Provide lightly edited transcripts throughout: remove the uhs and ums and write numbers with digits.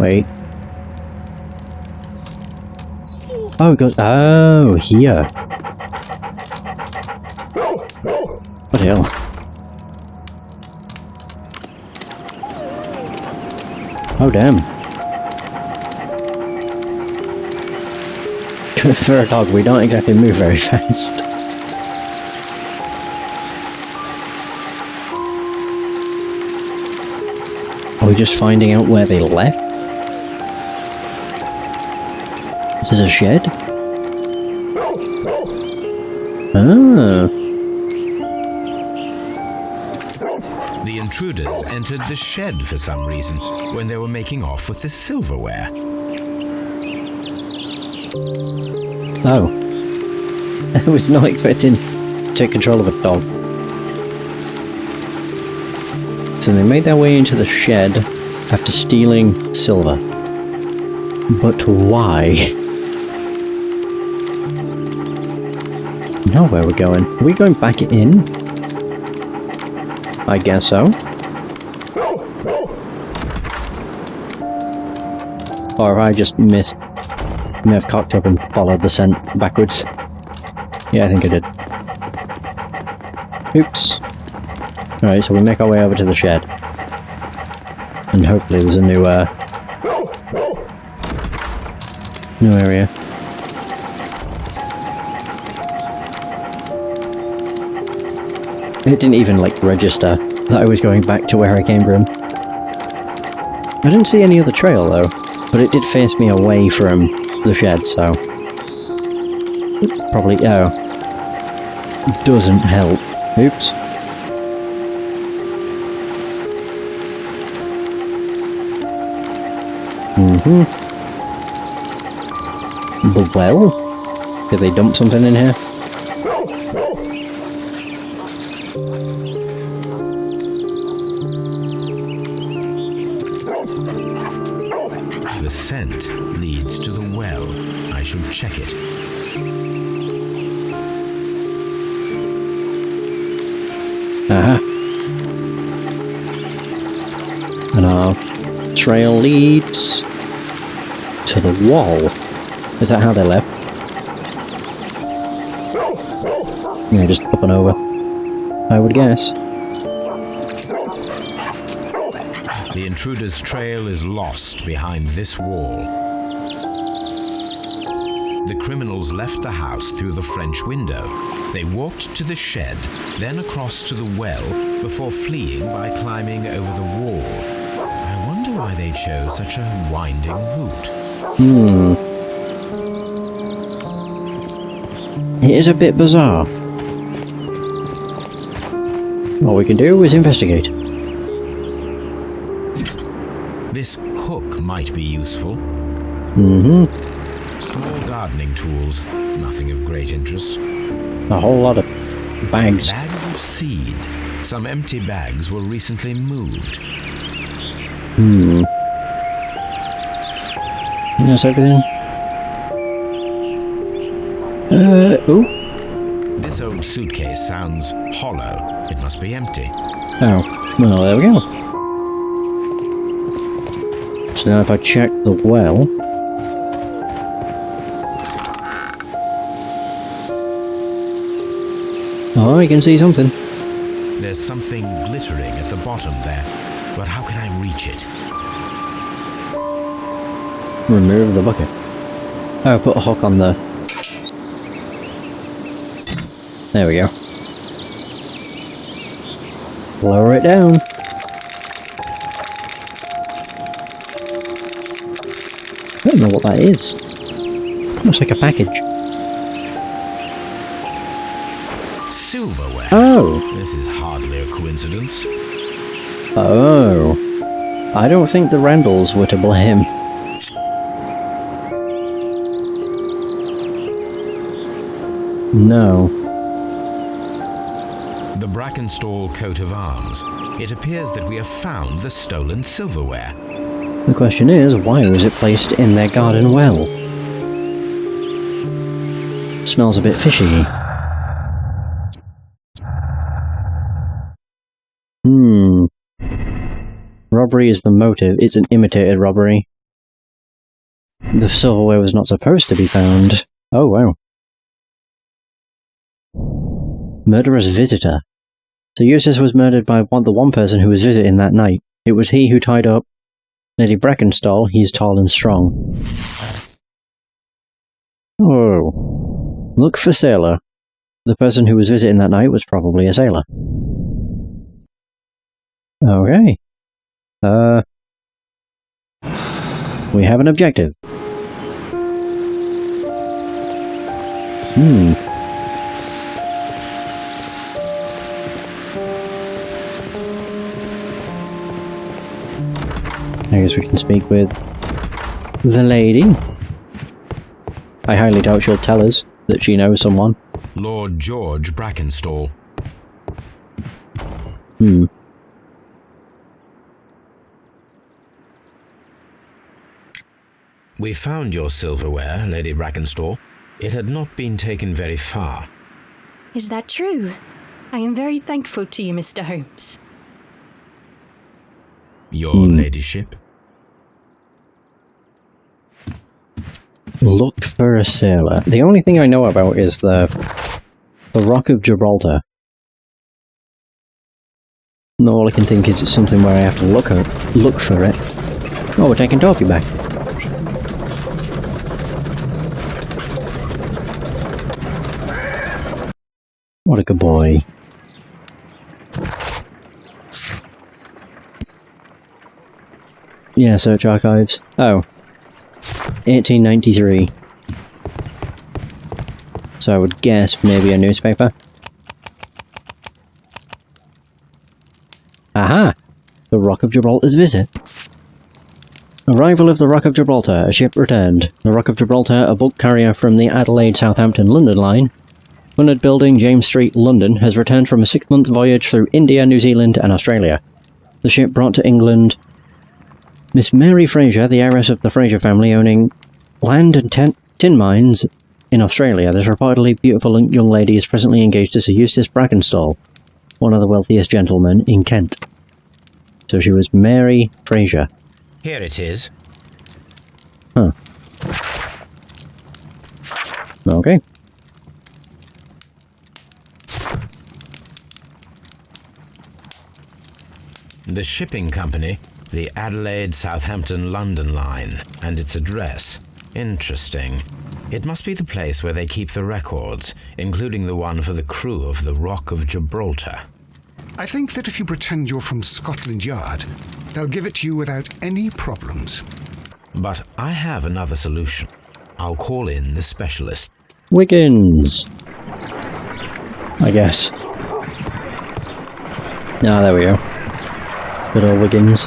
Wait. Oh, it goes... Oh, here. What the hell? Oh, damn. For a dog, we don't exactly move very fast. Are we just finding out where they left? This is a shed? Ah. The intruders entered the shed for some reason when they were making off with the silverware. Oh. I was not expecting to take control of a dog. So they made their way into the shed after stealing silver. But why? Know where we're going. Are we going back in? I guess so. Or have I just missed... may have cocked up and followed the scent backwards. Yeah, I think I did. Oops. Alright, so we make our way over to the shed. And hopefully there's a new area. It didn't even, like, register that I was going back to where I came from. I didn't see any other trail, though. But it did face me away from the shed, so... probably... oh. Doesn't help. Oops. The well? Did they dump something in here? The scent leads to the well. I should check it. Aha. And our trail leads to the wall. Is that how they left? Yeah, just up and over. I would guess. The intruder's trail is lost behind this wall. The criminals left the house through the French window. They walked to the shed, then across to the well, before fleeing by climbing over the wall. I wonder why they chose such a winding route. It is a bit bizarre. All we can do is investigate. This hook might be useful. Small gardening tools, nothing of great interest. A whole lot of bags. Bags of seed. Some empty bags were recently moved. That's everything. Oh. This old suitcase sounds hollow. It must be empty. Oh. Well, there we go. So now if I check the well... oh, I can see something. There's something glittering at the bottom there, but how can I reach it? Remove the bucket. Oh, put a hook on the... there we go. Lower it down. I don't know what that is. Looks like a package. Silverware. Oh! This is hardly a coincidence. Oh. I don't think the Randalls were to blame. No. The Brackenstall coat of arms. It appears that we have found the stolen silverware. The question is, why was it placed in their garden well? Smells a bit fishy. Robbery is the motive. It's an imitated robbery. The silverware was not supposed to be found. Oh, wow. Murderous visitor. So Eustace was murdered by the one person who was visiting that night. It was he who tied up Lady Brackenstall. He's tall and strong. Oh. Look for sailor. The person who was visiting that night was probably a sailor. Okay. We have an objective. I guess we can speak with the lady. I highly doubt she'll tell us that she knows someone. Lord George Brackenstall. We found your silverware, Lady Brackenstall. It had not been taken very far. Is that true? I am very thankful to you, Mr. Holmes. Your ladyship? Look for a sailor. The only thing I know about is the Rock of Gibraltar. And all I can think is it's something where I have to look for it. Oh, we're taking Dorothy back. What a good boy. Yeah, search archives. Oh. 1893. So I would guess maybe a newspaper. Aha! The Rock of Gibraltar's visit. Arrival of the Rock of Gibraltar. A ship returned. The Rock of Gibraltar, a bulk carrier from the Adelaide, Southampton, London line, 100 Building, James Street, London, has returned from a 6-month voyage through India, New Zealand and Australia. The ship brought to England Miss Mary Fraser, the heiress of the Fraser family, owning land and tin mines in Australia. This reportedly beautiful young lady is presently engaged to Sir Eustace Brackenstall, one of the wealthiest gentlemen in Kent. So she was Mary Fraser. Here it is. Huh. Okay. The shipping company, the Adelaide, Southampton, London line, and its address. Interesting. It must be the place where they keep the records, including the one for the crew of the Rock of Gibraltar. I think that if you pretend you're from Scotland Yard, they'll give it to you without any problems. But I have another solution. I'll call in the specialist. Wiggins. I guess. Ah, there we go. Good old Wiggins.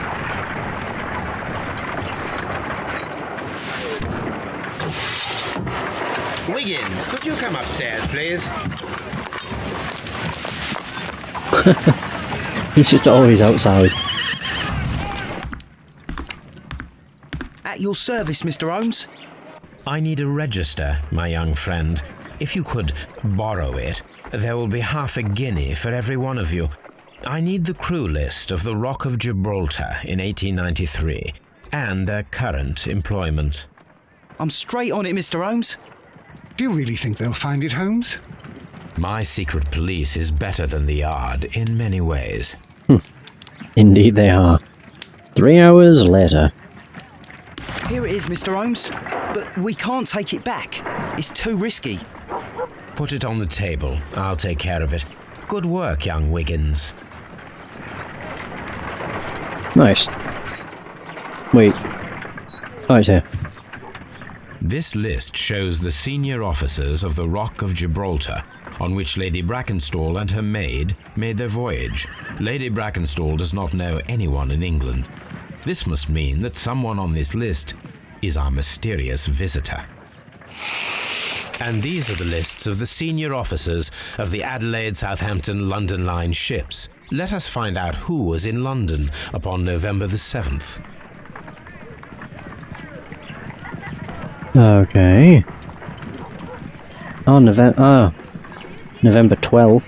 Wiggins, could you come upstairs, please? He's just always outside. At your service, Mr. Holmes. I need a register, my young friend. If you could borrow it, there will be half a guinea for every one of you. I need the crew list of the Rock of Gibraltar in 1893 and their current employment. I'm straight on it, Mr. Holmes. Do you really think they'll find it, Holmes? My secret police is better than the Yard in many ways. Indeed they are. 3 hours later. Here it is, Mr. Holmes. But we can't take it back. It's too risky. Put it on the table. I'll take care of it. Good work, young Wiggins. Nice. Wait. Oh, it's here. This list shows the senior officers of the Rock of Gibraltar, on which Lady Brackenstall and her maid made their voyage. Lady Brackenstall does not know anyone in England. This must mean that someone on this list is our mysterious visitor. And these are the lists of the senior officers of the Adelaide, Southampton, London line ships. Let us find out who was in London upon November the 7th. Okay. November 12th.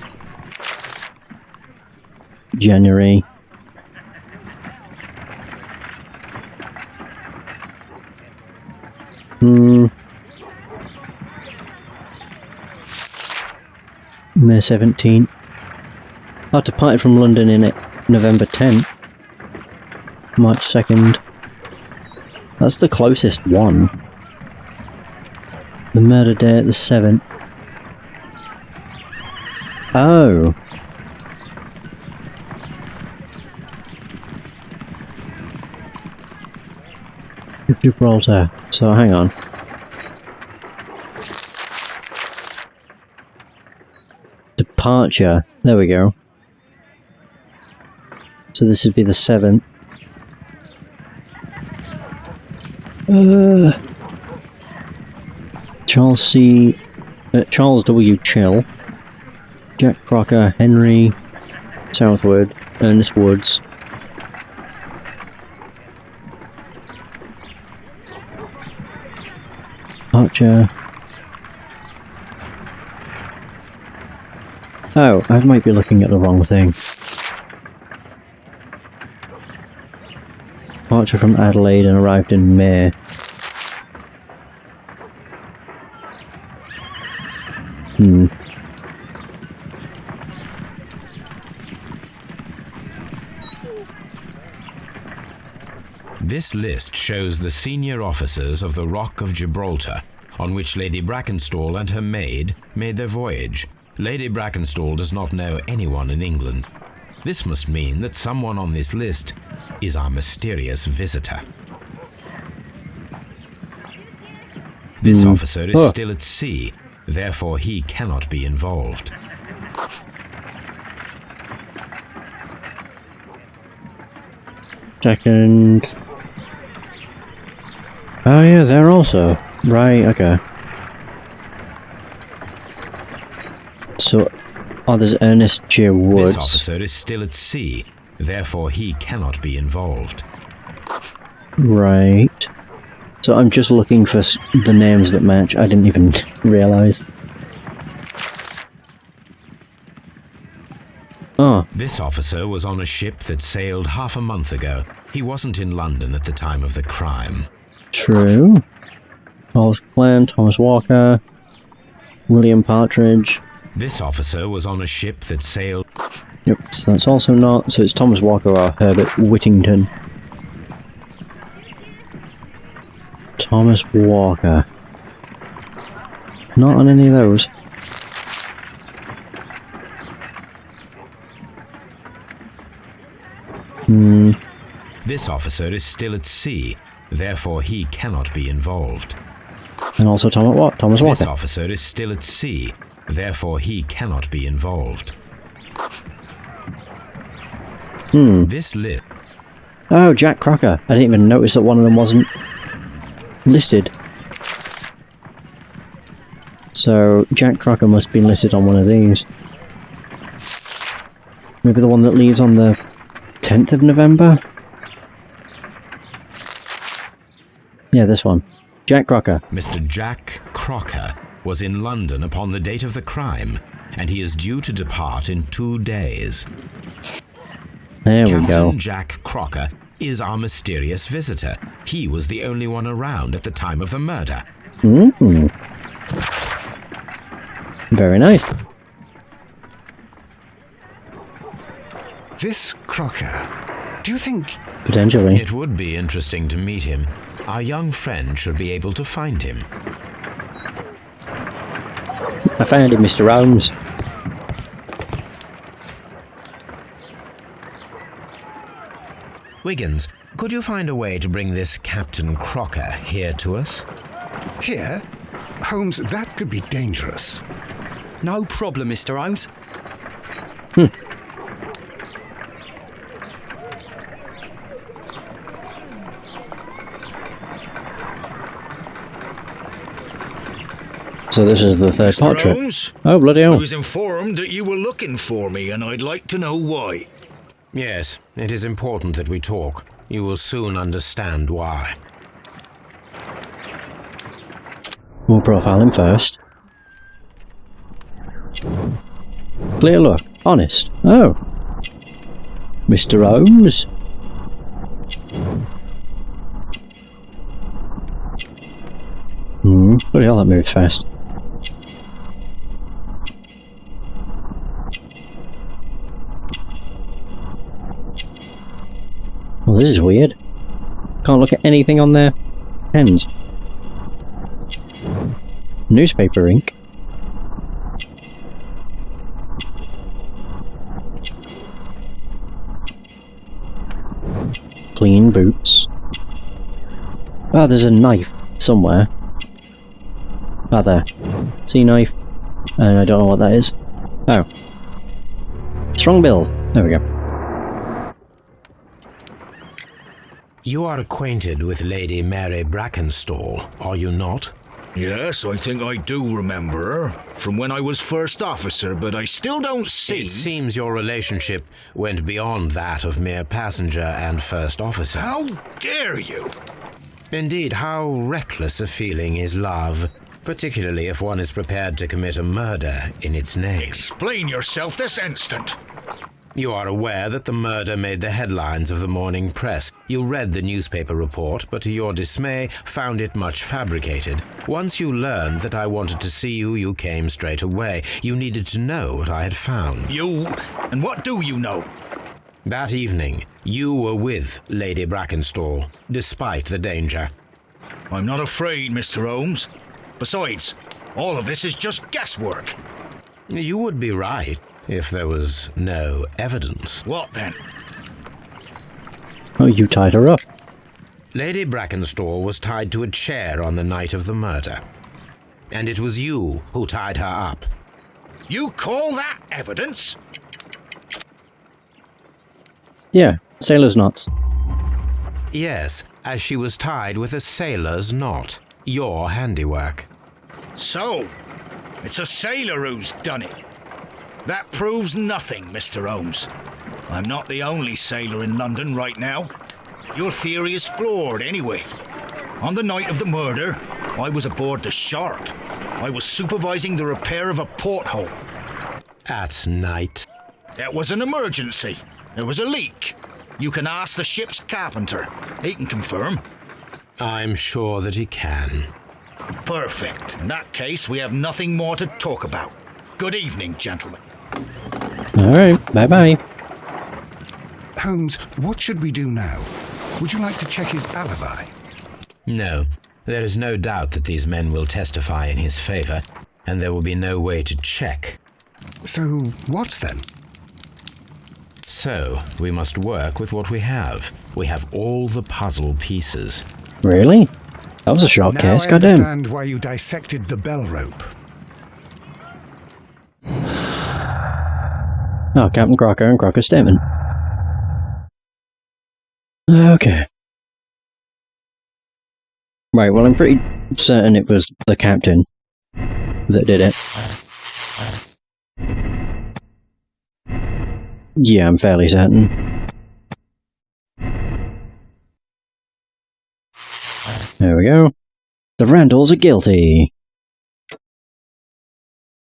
January. May 17th. I departed from London in November 10th. March 2nd. That's the closest one. The murder date, the 7th. Oh. Gibraltar. So hang on. Departure. There we go. So this would be the 7th. Charles W. Chill, Jack Crocker, Henry Southwood, Ernest Woods. Departure. Oh, I might be looking at the wrong thing. Departure from Adelaide and arrived in May. This list shows the senior officers of the Rock of Gibraltar, on which Lady Brackenstall and her maid made their voyage. Lady Brackenstall does not know anyone in England. This must mean that someone on this list is our mysterious visitor. This officer is still at sea, therefore he cannot be involved. Second. Oh yeah, they're also. Right, okay. So, there's Ernest J. Woods. This officer is still at sea, therefore he cannot be involved. Right. So I'm just looking for the names that match. I didn't even realise. Oh. This officer was on a ship that sailed half a month ago. He wasn't in London at the time of the crime. True. Charles Glenn, Thomas Walker, William Partridge. This officer was on a ship that sailed... Yep, so that's also not... So it's Thomas Walker or Herbert Whittington. Thomas Walker. Not on any of those. This officer is still at sea, therefore he cannot be involved. And also Thomas Walker. This officer is still at sea, therefore he cannot be involved. This list... Oh, Jack Crocker. I didn't even notice that one of them wasn't listed. So, Jack Crocker must be listed on one of these. Maybe the one that leaves on the 10th of November? Yeah, this one. Jack Crocker. Mr. Jack Crocker was in London upon the date of the crime, and he is due to depart in 2 days. There we go. Captain Jack Crocker is our mysterious visitor. He was the only one around at the time of the murder. Very nice. This Crocker, do you think... Potentially. It would be interesting to meet him. Our young friend should be able to find him. I found him, Mr. Holmes. Wiggins, could you find a way to bring this Captain Crocker here to us? Here? Holmes, that could be dangerous. No problem, Mr. Holmes. So this is the third portrait. Holmes? Oh, bloody I hell. was informed that you were looking for me, and I'd like to know why. Yes, it is important that we talk. You will soon understand why. We'll profile him first. Clear look. Honest. Oh. Mr. Holmes. Bloody hell, that moves fast. Well, this is weird. Can't look at anything on their pens. Newspaper ink. Clean boots. Ah, there's a knife somewhere. Ah, there. See knife. And I don't know what that is. Oh. Strong build. There we go. You are acquainted with Lady Mary Brackenstall, are you not? Yes, I think I do remember her from when I was first officer, but I still don't see... It seems your relationship went beyond that of mere passenger and first officer. How dare you? Indeed, how reckless a feeling is love, particularly if one is prepared to commit a murder in its name. Explain yourself this instant. You are aware that the murder made the headlines of the morning press. You read the newspaper report, but to your dismay, found it much fabricated. Once you learned that I wanted to see you, you came straight away. You needed to know what I had found. You? And what do you know? That evening, you were with Lady Brackenstall, despite the danger. I'm not afraid, Mr. Holmes. Besides, all of this is just guesswork. You would be right. If there was no evidence. What then? Oh, you tied her up. Lady Brackenstall was tied to a chair on the night of the murder. And it was you who tied her up. You call that evidence? Yeah, sailor's knots. Yes, as she was tied with a sailor's knot. Your handiwork. So, it's a sailor who's done it. That proves nothing, Mr. Holmes. I'm not the only sailor in London right now. Your theory is flawed anyway. On the night of the murder, I was aboard the Shark. I was supervising the repair of a porthole. At night. It was an emergency. There was a leak. You can ask the ship's carpenter. He can confirm. I'm sure that he can. Perfect. In that case, we have nothing more to talk about. Good evening, gentlemen. Alright, bye-bye. Holmes, what should we do now? Would you like to check his alibi? No, there is no doubt that these men will testify in his favor, and there will be no way to check. So, what then? So, we must work with what we have. We have all the puzzle pieces. Really? That was a short Now case, I goddamn. understand why you dissected the bell rope. Oh, Captain Crocker and Crocker's statement. Okay. Right, well, I'm pretty certain it was the captain that did it. Yeah, I'm fairly certain. There we go. The Randalls are guilty.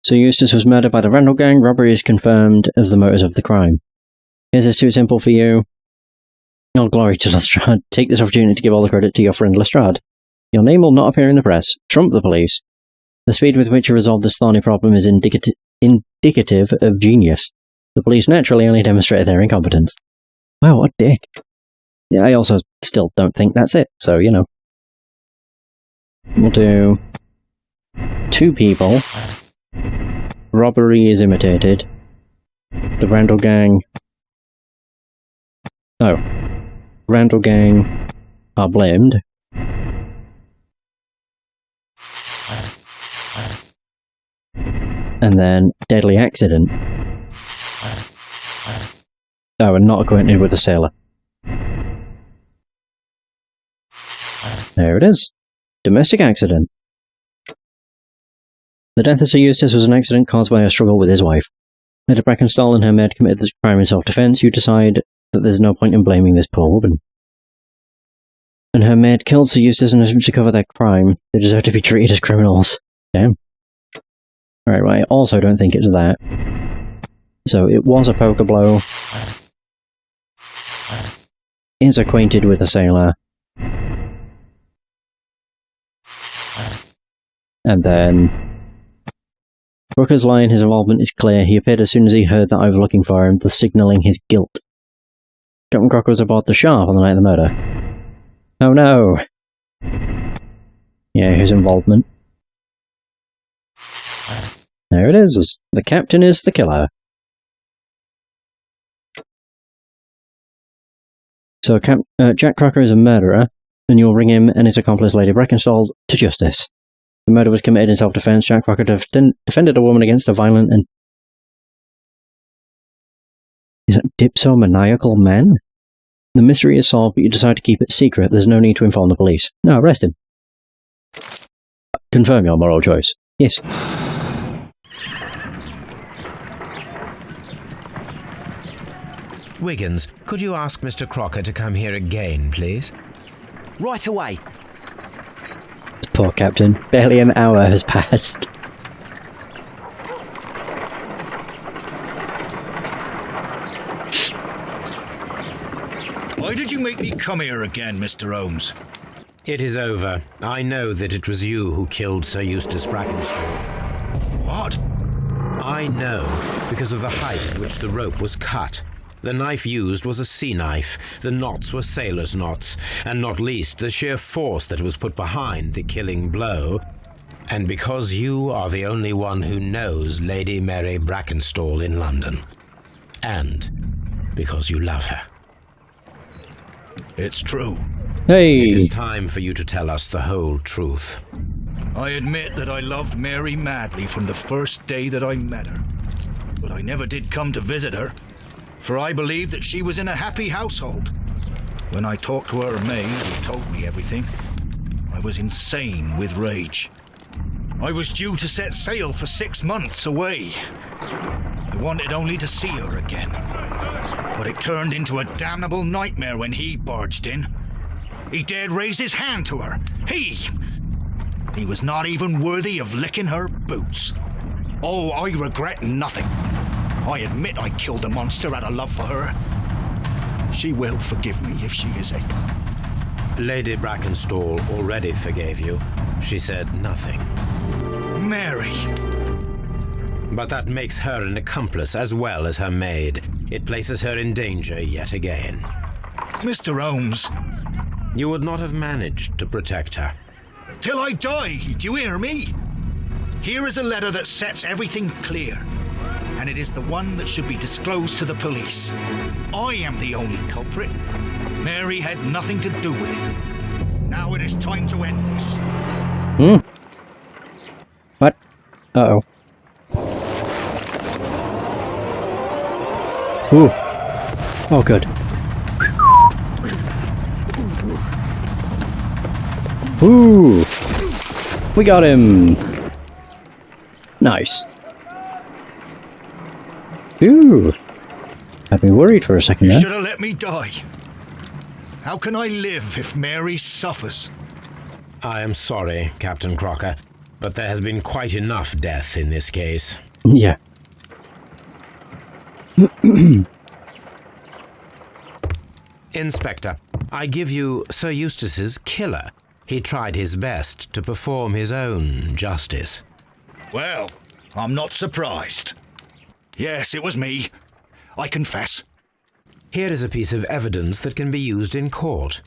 Sir Eustace was murdered by the Randall gang. Robbery is confirmed as the motives of the crime. Is this too simple for you? All glory to Lestrade. Take this opportunity to give all the credit to your friend Lestrade. Your name will not appear in the press. Trump the police. The speed with which you resolve this thorny problem is indicative of genius. The police naturally only demonstrated their incompetence. Wow, what a dick. Yeah, I also still don't think that's it, so, you know. We'll do 2 people. Robbery is imitated. The Randall gang... Oh. Randall gang are blamed. And then deadly accident. Oh, and not acquainted with the sailor. There it is. Domestic accident. The death of Sir Eustace was an accident caused by a struggle with his wife. Lady Brackenstall and her maid committed the crime in self-defence. You decide that there's no point in blaming this poor woman. And her maid killed Sir Eustace in an attempt to cover their crime. They deserve to be treated as criminals. Damn. Right, well, I also don't think it's that. So it was a poker blow. Is acquainted with a sailor. And then Crocker's lie in his involvement is clear. He appeared as soon as he heard that I was looking for him, thus signalling his guilt. Captain Crocker was aboard the Sharp on the night of the murder. Oh no! Yeah, his involvement. There it is. The captain is the killer. So Jack Crocker is a murderer, and you'll bring him and his accomplice Lady Brackenstall to justice. The murder was committed in self-defense. Jack Crocker defended a woman against a violent and dipsomaniacal man. The mystery is solved, but you decide to keep it secret. There's no need to inform the police. No, arrest him. Confirm your moral choice. Yes. Wiggins, could you ask Mr. Crocker to come here again, please? Right away. Poor captain. Barely an hour has passed. Why did you make me come here again, Mr. Holmes? It is over. I know that it was you who killed Sir Eustace Brackenstall. What? I know, because of the height at which the rope was cut. The knife used was a sea knife, the knots were sailor's knots, and not least the sheer force that was put behind the killing blow. And because you are the only one who knows Lady Mary Brackenstall in London. And because you love her. It's true. Hey! It is time for you to tell us the whole truth. I admit that I loved Mary madly from the first day that I met her. But I never did come to visit her, for I believed that she was in a happy household. When I talked to her maid, who told me everything, I was insane with rage. I was due to set sail for 6 months away. I wanted only to see her again. But it turned into a damnable nightmare when he barged in. He dared raise his hand to her. He was not even worthy of licking her boots. Oh, I regret nothing. I admit I killed the monster out of love for her. She will forgive me if she is able. Lady Brackenstall already forgave you. She said nothing. Mary! But that makes her an accomplice as well as her maid. It places her in danger yet again. Mr. Holmes! You would not have managed to protect her. Till I die, do you hear me? Here is a letter that sets everything clear. And it is the one that should be disclosed to the police. I am the only culprit. Mary had nothing to do with it. Now it is time to end this. What? Uh-oh. Ooh. Oh, good. Ooh. We got him. Nice. Ooh. Had me worried for a second You there. should have let me die. How can I live if Mary suffers? I am sorry, Captain Crocker, but there has been quite enough death in this case. Yeah. Inspector, I give you Sir Eustace's killer. He tried his best to perform his own justice. Well, I'm not surprised. Yes, it was me. I confess. Here is a piece of evidence that can be used in court.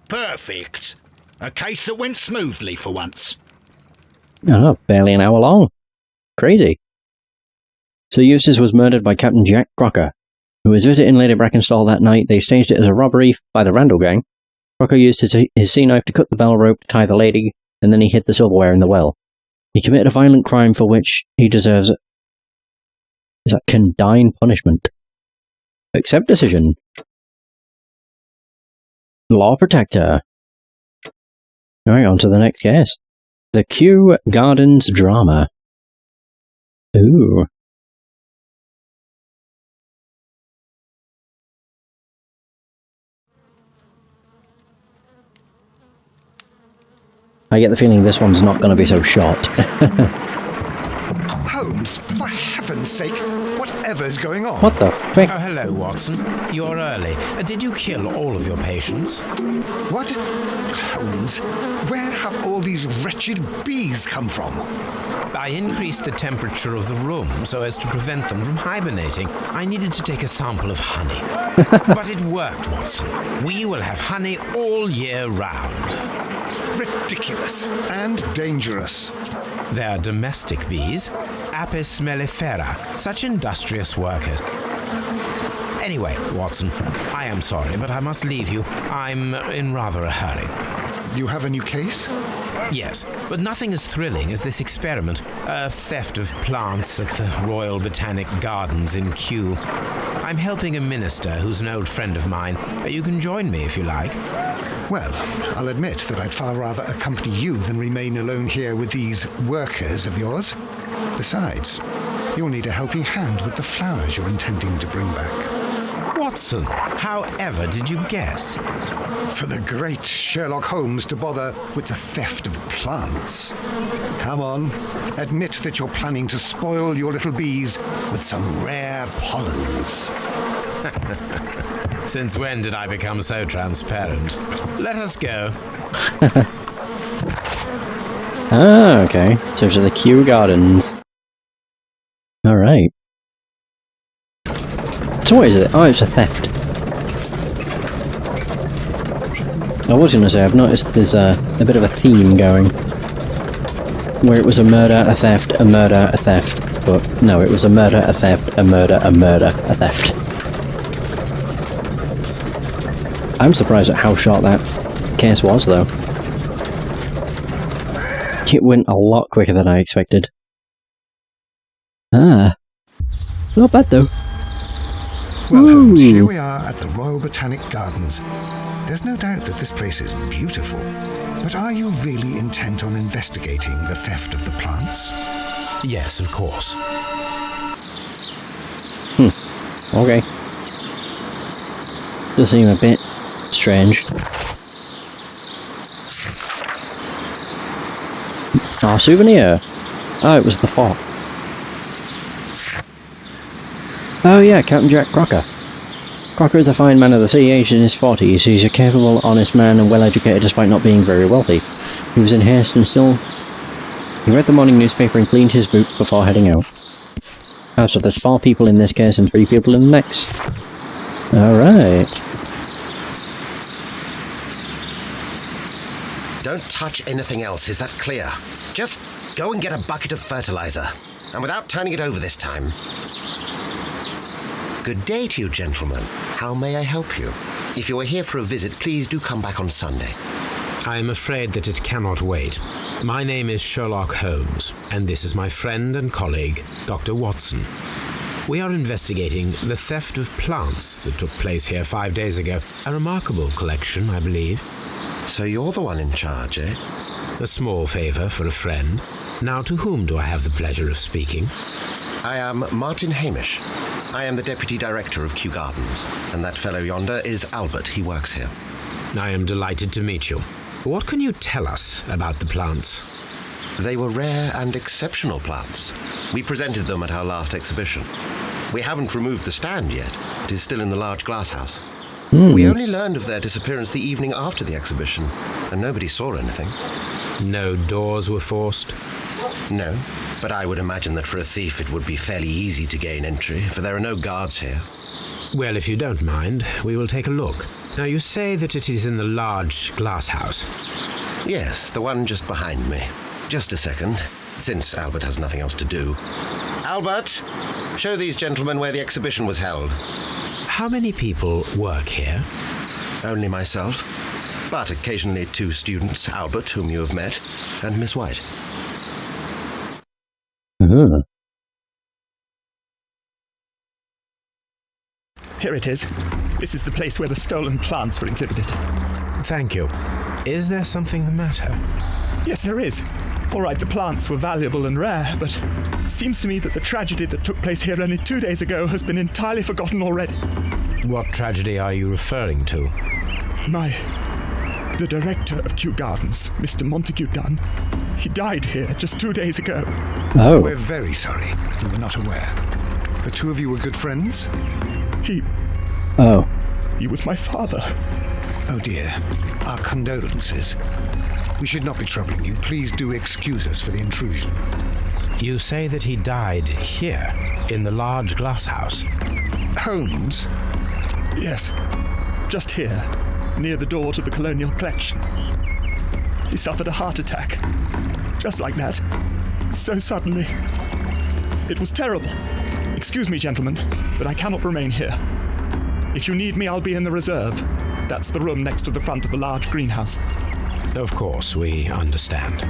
Perfect. A case that went smoothly for once. Oh, barely an hour long. Crazy. Sir Eustace was murdered by Captain Jack Crocker, who was visiting Lady Brackenstall that night. They staged it as a robbery by the Randall gang. Crocker used his sea knife to cut the bell rope to tie the lady, and then he hid the silverware in the well. He committed a violent crime for which he deserves condign punishment. Accept decision. Law Protector. Alright, on to the next case. The Kew Gardens Drama. Ooh. I get the feeling this one's not going to be so short. Holmes, for heaven's sake, whatever's going on? What the frick? Oh, hello, Watson. You're early. Did you kill all of your patients? What? Holmes, where have all these wretched bees come from? I increased the temperature of the room so as to prevent them from hibernating. I needed to take a sample of honey. But it worked, Watson. We will have honey all year round. Ridiculous and dangerous. They're domestic bees, Apis mellifera, such industrious workers. Anyway, Watson, I am sorry, but I must leave you. I'm in rather a hurry. You have a new case? Yes, but nothing as thrilling as this experiment. A theft of plants at the Royal Botanic Gardens in Kew. I'm helping a minister who's an old friend of mine. You can join me if you like. Well, I'll admit that I'd far rather accompany you than remain alone here with these workers of yours. Besides, you'll need a helping hand with the flowers you're intending to bring back. Watson, however did you guess? For the great Sherlock Holmes to bother with the theft of plants. Come on, admit that you're planning to spoil your little bees with some rare pollens. Since when did I become so transparent? Let us go. Ah, okay. So to the Kew Gardens. Alright. So what is it? Oh, it's a theft. I was going to say, I've noticed there's a bit of a theme going. Where it was a murder, a theft, a murder, a theft. But no, it was a murder, a theft, a murder, a murder, a theft. I'm surprised at how short that case was, though. It went a lot quicker than I expected. Ah. Not bad, though. Well, Holmes, here we are at the Royal Botanic Gardens. There's no doubt that this place is beautiful. But are you really intent on investigating the theft of the plants? Yes, of course. Okay. Does seem a bit strange. Our souvenir! Oh, it was the fort. Oh yeah, Captain Jack Crocker. Crocker is a fine man of the sea, aged in his 40s. He's a capable, honest man and well-educated despite not being very wealthy. He was in haste and still... He read the morning newspaper and cleaned his boot before heading out. Oh, so there's 4 people in this case and 3 people in the next. Alright. Don't touch anything else, is that clear? Just go and get a bucket of fertilizer. And without turning it over this time. Good day to you, gentlemen. How may I help you? If you are here for a visit, please do come back on Sunday. I am afraid that it cannot wait. My name is Sherlock Holmes, and this is my friend and colleague, Dr. Watson. We are investigating the theft of plants that took place here 5 days ago. A remarkable collection, I believe. So you're the one in charge, eh? A small favour for a friend. Now, to whom do I have the pleasure of speaking? I am Martin Hamish. I am the Deputy Director of Kew Gardens, and that fellow yonder is Albert. He works here. I am delighted to meet you. What can you tell us about the plants? They were rare and exceptional plants. We presented them at our last exhibition. We haven't removed the stand yet. It is still in the large glass house. We only learned of their disappearance the evening after the exhibition, and nobody saw anything. No doors were forced? No, but I would imagine that for a thief it would be fairly easy to gain entry, for there are no guards here. Well, if you don't mind, we will take a look. Now, you say that it is in the large glass house. Yes, the one just behind me. Just a second, since Albert has nothing else to do. Albert, show these gentlemen where the exhibition was held. How many people work here? Only myself, but occasionally 2 students, Albert, whom you have met, and Miss White. Here it is. This is the place where the stolen plants were exhibited. Thank you. Is there something the matter? Yes, there is. All right, the plants were valuable and rare, but it seems to me that the tragedy that took place here only 2 days ago has been entirely forgotten already. What tragedy are you referring to? The director of Kew Gardens, Mr. Montague Dunn, He died here just 2 days ago. Oh. We're very sorry. We were not aware. The two of you were good friends? Oh. He was my father. Oh dear. Our condolences. We should not be troubling you. Please do excuse us for the intrusion. You say that he died here, in the large glass house? Holmes? Yes, just here, near the door to the colonial collection. He suffered a heart attack. Just like that. So suddenly. It was terrible. Excuse me, gentlemen, but I cannot remain here. If you need me, I'll be in the reserve. That's the room next to the front of the large greenhouse. Of course, we understand.